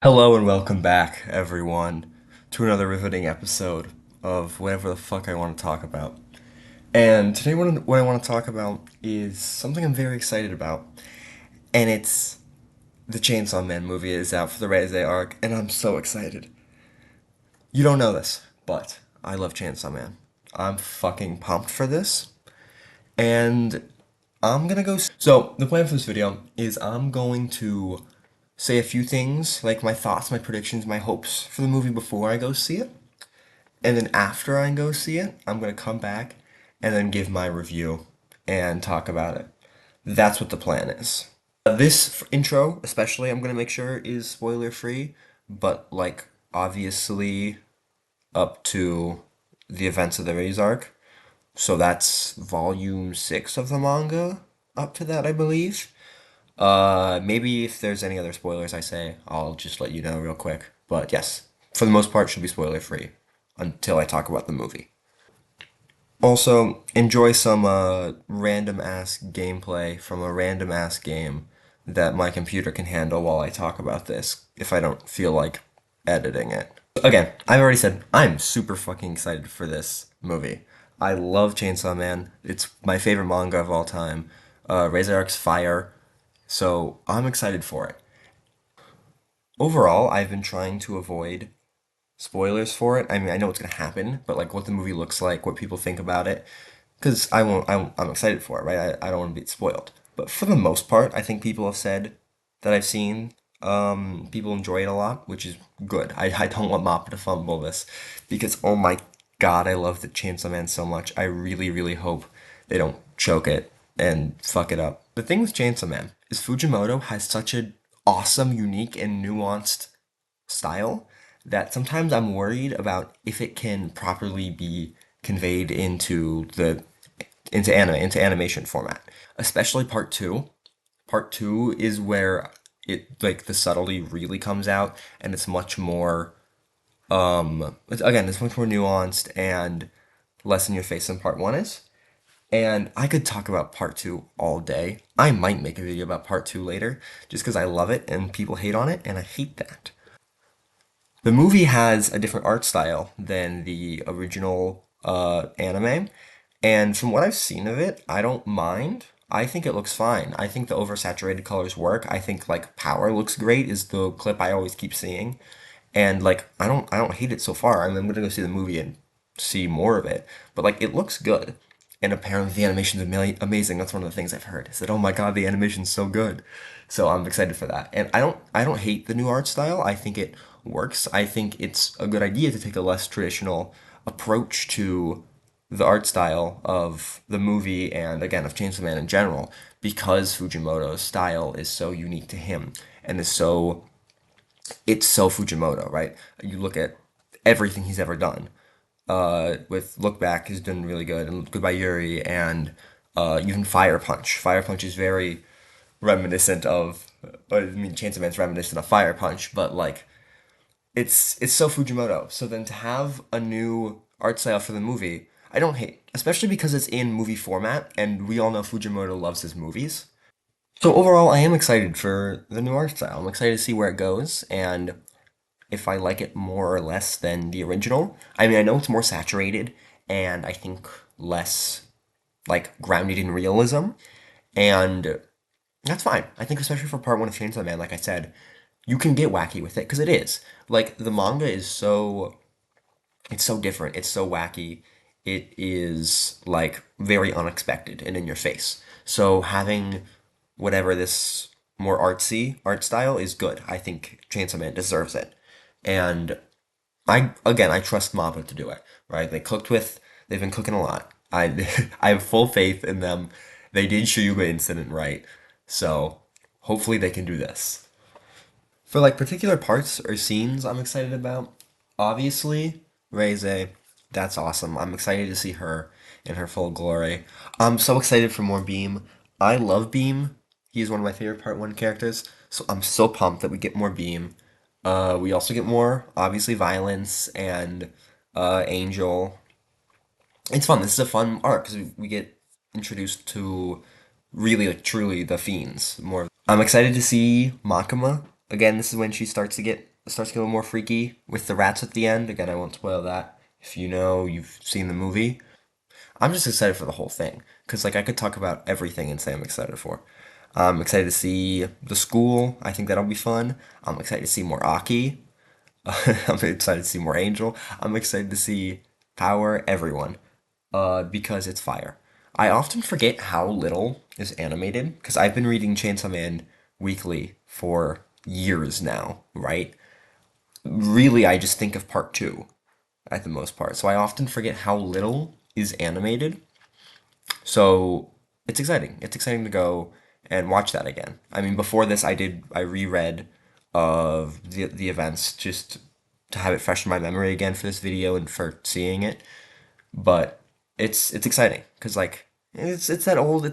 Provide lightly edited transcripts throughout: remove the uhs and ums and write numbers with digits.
Hello and welcome back, everyone, to another riveting episode of whatever the fuck I want to talk about. And today, what I want to talk about is something I'm very excited about, and it's the Chainsaw Man movie is out for the Reze arc, and I'm so excited. You don't know this, but I love Chainsaw Man. I'm fucking pumped for this, and I'm gonna go. So, the plan for this video is I'm going to say a few things, like my thoughts, my predictions, my hopes for the movie before I go see it. And then after I go see it, I'm going to come back and then give my review and talk about it. That's what the plan is. This intro, especially, I'm going to make sure is spoiler free, but like obviously up to the events of the Ray's arc. So that's volume 6 of the manga up to that, I believe. Maybe if there's any other spoilers I say, I'll just let you know real quick. But yes, for the most part, should be spoiler free until I talk about the movie. Also, enjoy some random ass gameplay from a random ass game that my computer can handle while I talk about this if I don't feel like editing it. Again, I've already said I'm super fucking excited for this movie. I love Chainsaw Man. It's my favorite manga of all time. Razor Arc's fire. So I'm excited for it. Overall, I've been trying to avoid spoilers for it. I mean, I know what's gonna happen, but like what the movie looks like, what people think about it, because I won't. I'm excited for it, right? I don't want to be spoiled. But for the most part, I think people have said that I've seen. People enjoy it a lot, which is good. I don't want Mappa to fumble this because oh my god, I love the Chainsaw Man so much. I really, really hope they don't choke it and fuck it up. The thing with Chainsaw Man is Fujimoto has such an awesome, unique, and nuanced style that sometimes I'm worried about if it can properly be conveyed into animation format. Especially part two. Part two is where it like the subtlety really comes out and it's much more it's much more nuanced and less in your face than part one is. And I could talk about part two all day. I might make a video about part two later just because I love it and people hate on it, and I hate that. The movie has a different art style than the original anime, and from what I've seen of it, I don't mind. I think it looks fine. I think the oversaturated colors work. I think like power looks great is the clip I always keep seeing. And like I don't hate it so far. I mean, I'm gonna go see the movie and see more of it. But like it looks good. And apparently the animation's amazing. That's one of the things I've heard. I said, "Oh my God, the animation's so good." So I'm excited for that. And I don't hate the new art style. I think it works. I think it's a good idea to take a less traditional approach to the art style of the movie and again of Chainsaw Man in general because Fujimoto's style is so unique to him and is so it's so Fujimoto, right? You look at everything he's ever done. With Look Back, he's done really good, and Goodbye Yuri, and even Fire Punch. Fire Punch is very reminiscent of, I mean, Chainsaw Man's reminiscent of Fire Punch, but like it's so Fujimoto. So then to have a new art style for the movie, I don't hate, especially because it's in movie format, and we all know Fujimoto loves his movies. So overall, I am excited for the new art style. I'm excited to see where it goes, and if I like it more or less than the original. I mean, I know it's more saturated and I think less like grounded in realism, and that's fine. I think especially for part one of Chainsaw Man, like I said, you can get wacky with it because it is. Like the manga is so it's so different. It's so wacky. It is like very unexpected and in your face. So having whatever this more artsy art style is good. I think Chainsaw Man deserves it. And I trust Mappa to do it, right? They've been cooking a lot. I have full faith in them. They did Shuyuga incident right. So hopefully they can do this. For like particular parts or scenes I'm excited about, obviously, Reze, that's awesome. I'm excited to see her in her full glory. I'm so excited for more Beam. I love Beam. He's one of my favorite part one characters. So I'm so pumped that we get more Beam. We also get more, obviously, violence and Angel. It's fun. This is a fun arc because we get introduced to really, truly the fiends more. I'm excited to see Makima. Again, this is when she starts to get It starts to get a little more freaky with the rats at the end. Again, I won't spoil that. If you know, you've seen the movie. I'm just excited for the whole thing because like I could talk about everything and say I'm excited for. I'm excited to see the school. I think that'll be fun. I'm excited to see more Aki. I'm excited to see more Angel. I'm excited to see Power, everyone, because it's fire. I often forget how little is animated because I've been reading Chainsaw Man weekly for years now, right? Really, I just think of part two at the most part. So I often forget how little is animated. So it's exciting. It's exciting to go and watch that again. I mean, before this, I reread of the events just to have it fresh in my memory again for this video and for seeing it. But it's exciting because like it's that old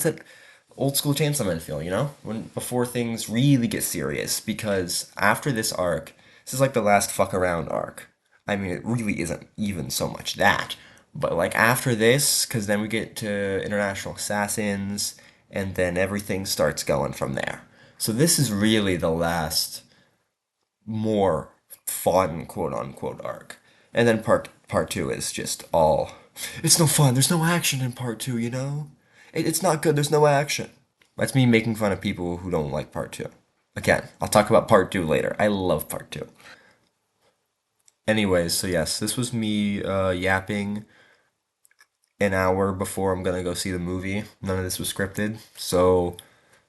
school Chainsaw Man feel, you know, when before things really get serious. Because after this arc, this is like the last fuck around arc. I mean, it really isn't even so much that, but like after this, because then we get to International Assassins, and then everything starts going from there. So this is really the last more fun quote unquote arc. And then part two is just all it's no fun. There's no action in part two, you know? It's not good. There's no action. That's me making fun of people who don't like part two. Again, I'll talk about part two later. I love part two. Anyways, so yes, this was me yapping an hour before I'm gonna go see the movie. None of this was scripted. So,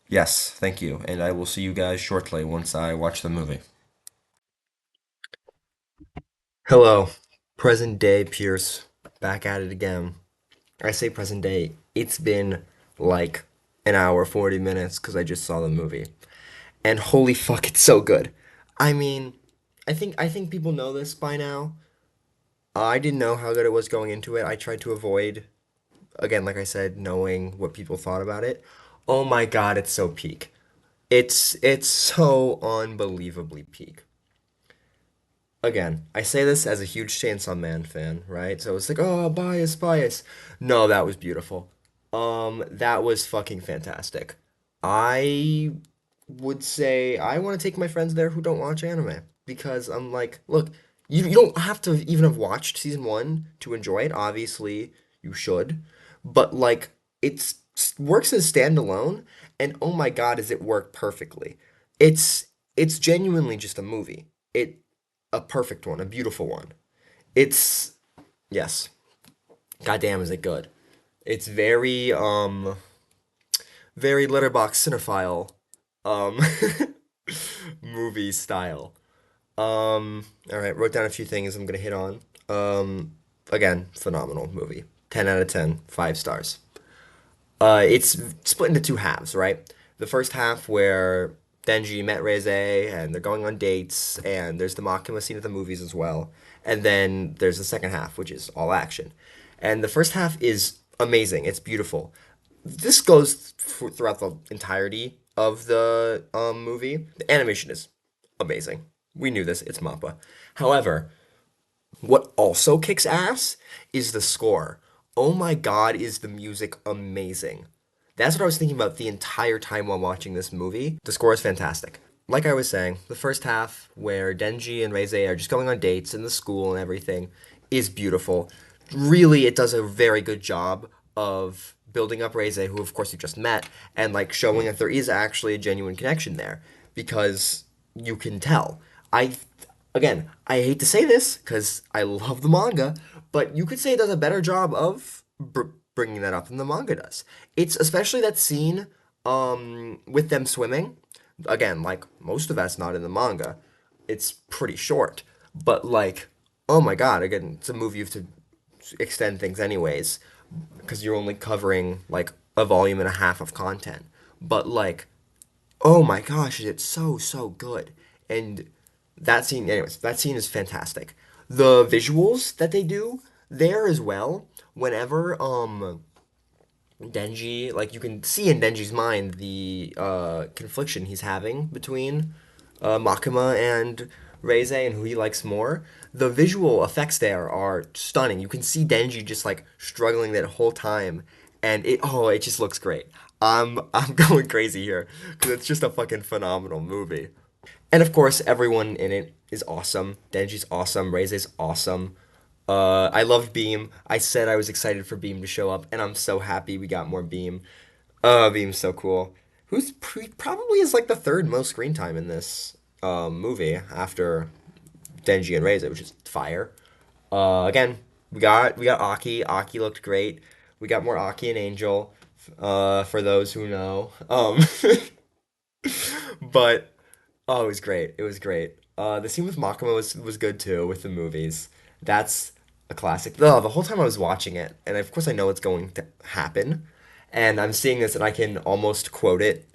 yes, thank you. And I will see you guys shortly once I watch the movie. Hello, present day Pierce, back at it again. I say present day, it's been like an hour, 40 minutes because I just saw the movie. And holy fuck, it's so good. I mean, I think people know this by now. I didn't know how good it was going into it. I tried to avoid, again, like I said, knowing what people thought about it. Oh my god, it's so peak. It's so unbelievably peak. Again, I say this as a huge Chainsaw Man fan, right? So it's like, oh, bias, bias. No, that was beautiful. That was fucking fantastic. I would say I want to take my friends there who don't watch anime because I'm like, look, you don't have to even have watched season one to enjoy it. Obviously, you should, but like, it's works as standalone, and oh my god, does it work perfectly? It's it's genuinely just a movie. A perfect one, a beautiful one. It's yes, goddamn, is it good? It's very letterbox cinephile um movie style. All right, wrote down a few things I'm gonna hit on. Again, phenomenal movie. 10 out of 10, 5 stars. It's split into two halves, right? The first half where Denji met Reze and they're going on dates, and there's the Makima scene at the movies as well. And then there's the second half, which is all action. And the first half is amazing. It's beautiful. This goes throughout the entirety of the movie. The animation is amazing. We knew this. It's Mappa. However, what also kicks ass is the score. Oh my god, is the music amazing. That's what I was thinking about the entire time while watching this movie. The score is fantastic. Like I was saying, the first half, where Denji and Reze are just going on dates in the school and everything, is beautiful. Really, it does a very good job of building up Reze, who of course you just met, and like showing that there is actually a genuine connection there because you can tell. I Again, I hate to say this because I love the manga, but you could say it does a better job of bringing that up than the manga does. It's especially that scene with them swimming. Again, like most of that's not in the manga. It's pretty short, but like, oh my god! Again, it's a movie you have to extend things anyways because you're only covering like a volume and a half of content. But like, oh my gosh, it's so good. And that scene, anyways, that scene is fantastic. The visuals that they do there as well, whenever Denji, like you can see in Denji's mind the confliction he's having between Makima and Reze and who he likes more. The visual effects there are stunning. You can see Denji just like struggling that whole time, and it just looks great. I'm going crazy here because it's just a fucking phenomenal movie. And of course, everyone in it is awesome. Denji's awesome. Reze's awesome. I loved Beam. I said I was excited for Beam to show up, and I'm so happy we got more Beam. Beam's so cool. Probably is like the third most screen time in this movie after Denji and Reze, which is fire. Again, we got Aki. Aki looked great. We got more Aki and Angel. For those who know. But oh, it was great. It was great. The scene with Makima was good too with the movies. That's a classic. The whole time I was watching it, and of course I know it's going to happen, and I'm seeing this and I can almost quote it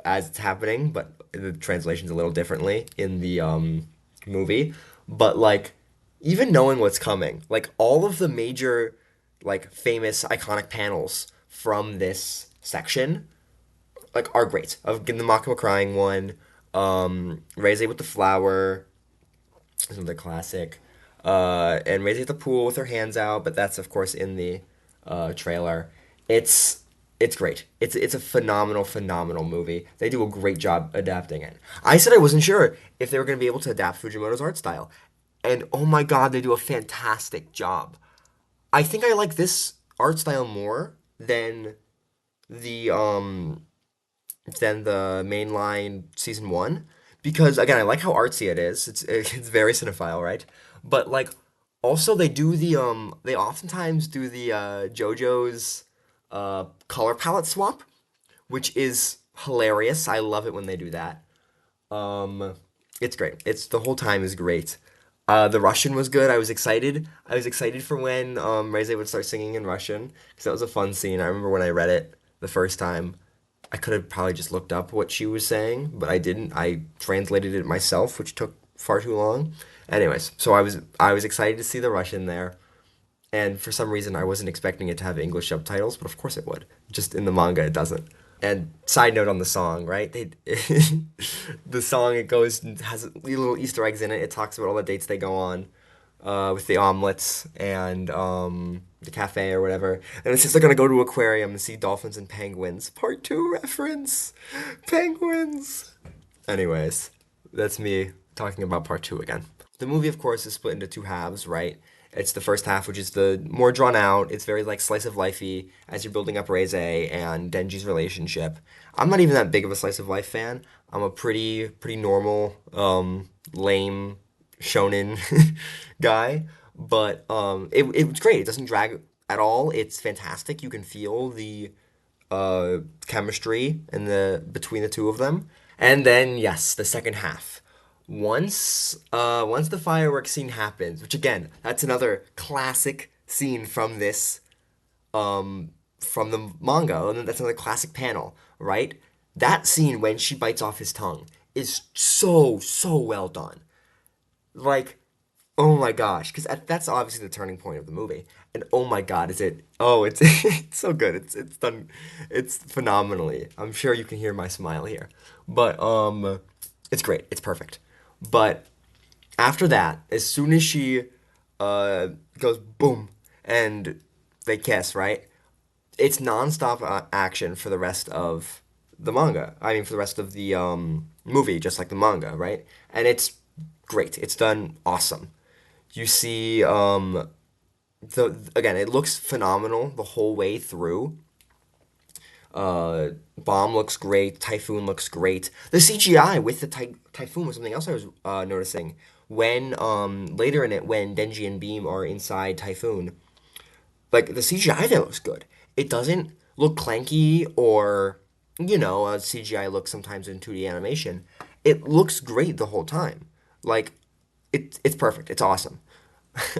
as it's happening, but the translation's a little differently in the movie. But like, even knowing what's coming, like all of the major, like famous iconic panels from this section like are great. Of getting the Makima crying one, Reze with the flower is another classic, and Reze at the pool with her hands out, but that's of course in the trailer. It's it's great. It's a phenomenal movie. They do a great job adapting it. I said I wasn't sure if they were going to be able to adapt Fujimoto's art style, and oh my god, they do a fantastic job. I think I like this art style more the than the mainline season one because again I like how artsy it is. It's very cinephile, right? But like also they oftentimes do the JoJo's color palette swap, which is hilarious. I love it when they do that. Um, it's great. It's the whole time is great. The Russian was good. I was excited. I was excited for when Reze would start singing in Russian because that was a fun scene. I remember when I read it the first time. I could have probably just looked up what she was saying, but I didn't. I translated it myself, which took far too long. Anyways, so I was excited to see the Russian there, and for some reason I wasn't expecting it to have English subtitles, but of course it would. Just in the manga it doesn't. And side note on the song, right? The song it goes has little Easter eggs in it. It talks about all the dates they go on with the omelets and the cafe or whatever. And it says they're gonna go to aquarium and see dolphins and penguins. Part two reference, penguins. Anyways, that's me talking about part two again. The movie, of course, is split into two halves, right? It's the first half, which is the more drawn out. It's very like slice of lifey as you're building up Reze and Denji's relationship. I'm not even that big of a slice of life fan. I'm a pretty normal, lame shonen guy. But it's great. It doesn't drag at all. It's fantastic. You can feel the chemistry and the between the two of them. And then yes, the second half. Once the fireworks scene happens, which again, that's another classic scene from the manga, and that's another classic panel, right? That scene when she bites off his tongue is so well done. Like, oh my gosh, because that's obviously the turning point of the movie. And oh my god, is it? Oh, it's it's so good. It's done. It's phenomenally. I'm sure you can hear my smile here, but it's great. It's perfect. But after that, as soon as she goes boom and they kiss, right? It's nonstop action for the rest of the manga. I mean, for the rest of the movie, just like the manga, right? And it's great. It's done awesome. You see, the again, it looks phenomenal the whole way through. Bomb looks great. Typhoon looks great. The CGI with the typhoon was something else I was noticing. When later in it, when Denji and Beam are inside Typhoon, like the CGI there looks good. It doesn't look clanky or CGI looks sometimes in 2D animation. It looks great the whole time. Like it's perfect. It's awesome.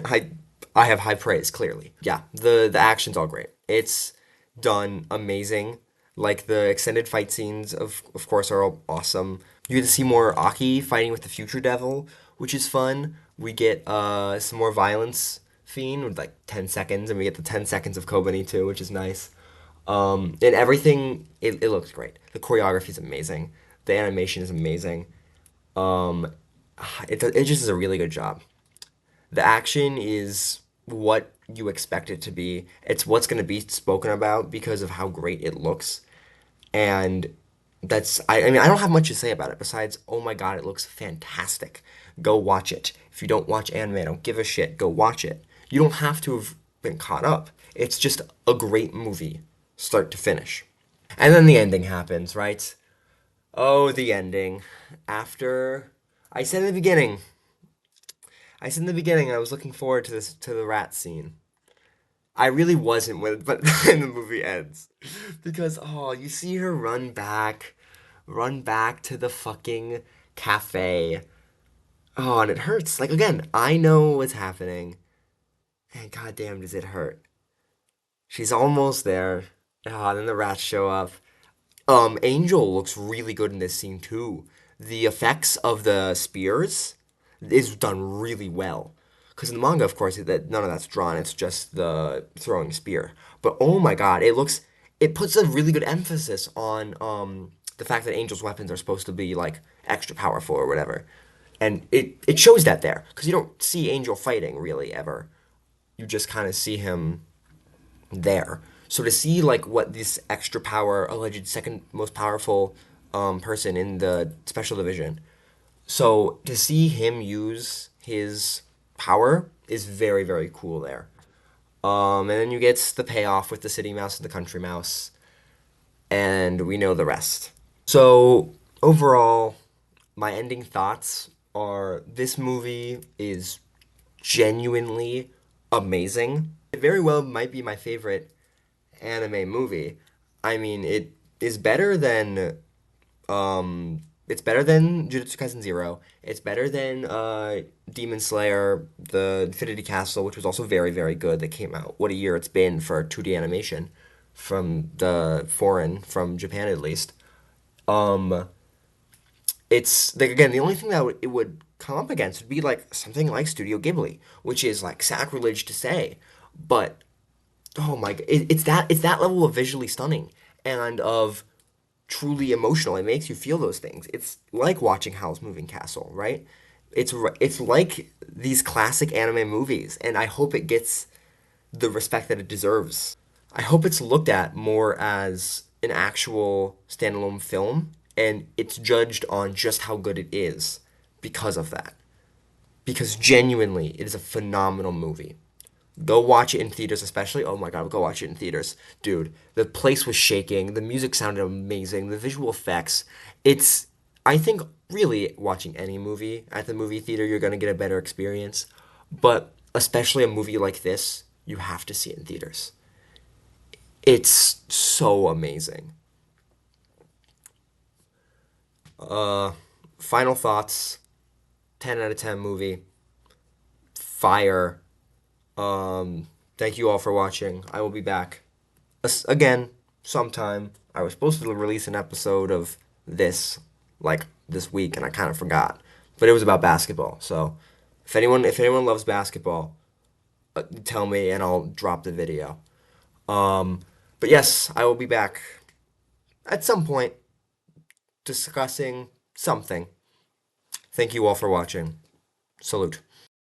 I I have high praise clearly. Yeah, the action's all great. It's done amazing. Like the extended fight scenes of course are all awesome. You get to see more Aki fighting with the Future Devil, which is fun. We get some more violence fiend with like 10 seconds, and we get the 10 seconds of Kobani too, which is nice. And everything, it looks great. The choreography is amazing. The animation is amazing. Um, it just is a really good job. The action is what you expect it to be. It's what's going to be spoken about because of how great it looks. And I mean, I don't have much to say about it besides, oh my God, it looks fantastic. Go watch it. If you don't watch anime, don't give a shit. Go watch it. You don't have to have been caught up. It's just a great movie, start to finish. And then the ending happens, right? Oh, the ending. After I said in the beginning, I said in the beginning I was looking forward to this to the rat scene. I really wasn't when but then the movie ends. Because oh, you see her run back to the fucking cafe. Oh, and it hurts. Like again, I know what's happening, and goddamn does it hurt. She's almost there. Ah, then the rats show up. Angel looks really good in this scene too. The effects of the spears is done really well. Because in the manga, of course, that none of that's drawn. It's just the throwing spear. But oh my god, it puts a really good emphasis on the fact that Angel's weapons are supposed to be like extra powerful or whatever. And it shows that there because you don't see Angel fighting really ever. You just kind of see him there. So to see like what this extra power, alleged second most powerful person in the special division. So to see him use his power is very very cool there. And then you get the payoff with the city mouse and the country mouse, and we know the rest. So overall, my ending thoughts are this movie is genuinely amazing. It very well might be my favorite anime movie. I mean, it is better than it's better than Jujutsu Kaisen Zero. It's better than Demon Slayer, the Infinity Castle, which was also very very good. That came out. What a year it's been for 2D animation from the foreign from Japan at least. Um, it's like again the only thing that it would come up against would be like something like Studio Ghibli, which is like sacrilege to say, but oh my, it's that level of visually stunning and of truly emotional. It makes you feel those things. It's like watching Howl's Moving Castle, right? It's like these classic anime movies, and I hope it gets the respect that it deserves. I hope it's looked at more as an actual standalone film, and it's judged on just how good it is because of that. Because genuinely, it is a phenomenal movie. Go watch it in theaters, especially. Oh my God, go watch it in theaters. Dude, the place was shaking. The music sounded amazing. The visual effects. It's, I think, really watching any movie at the movie theater, you're going to get a better experience. But especially a movie like this, you have to see it in theaters. It's so amazing. Uh, Final thoughts 10 out of 10 movie. Fire. Thank you all for watching. I will be back again sometime. I was supposed to release an episode of this like this week, and I kind of forgot. But it was about basketball. So if anyone loves basketball, tell me and I'll drop the video. Um, but yes, I will be back at some point discussing something. Thank you all for watching. Salute.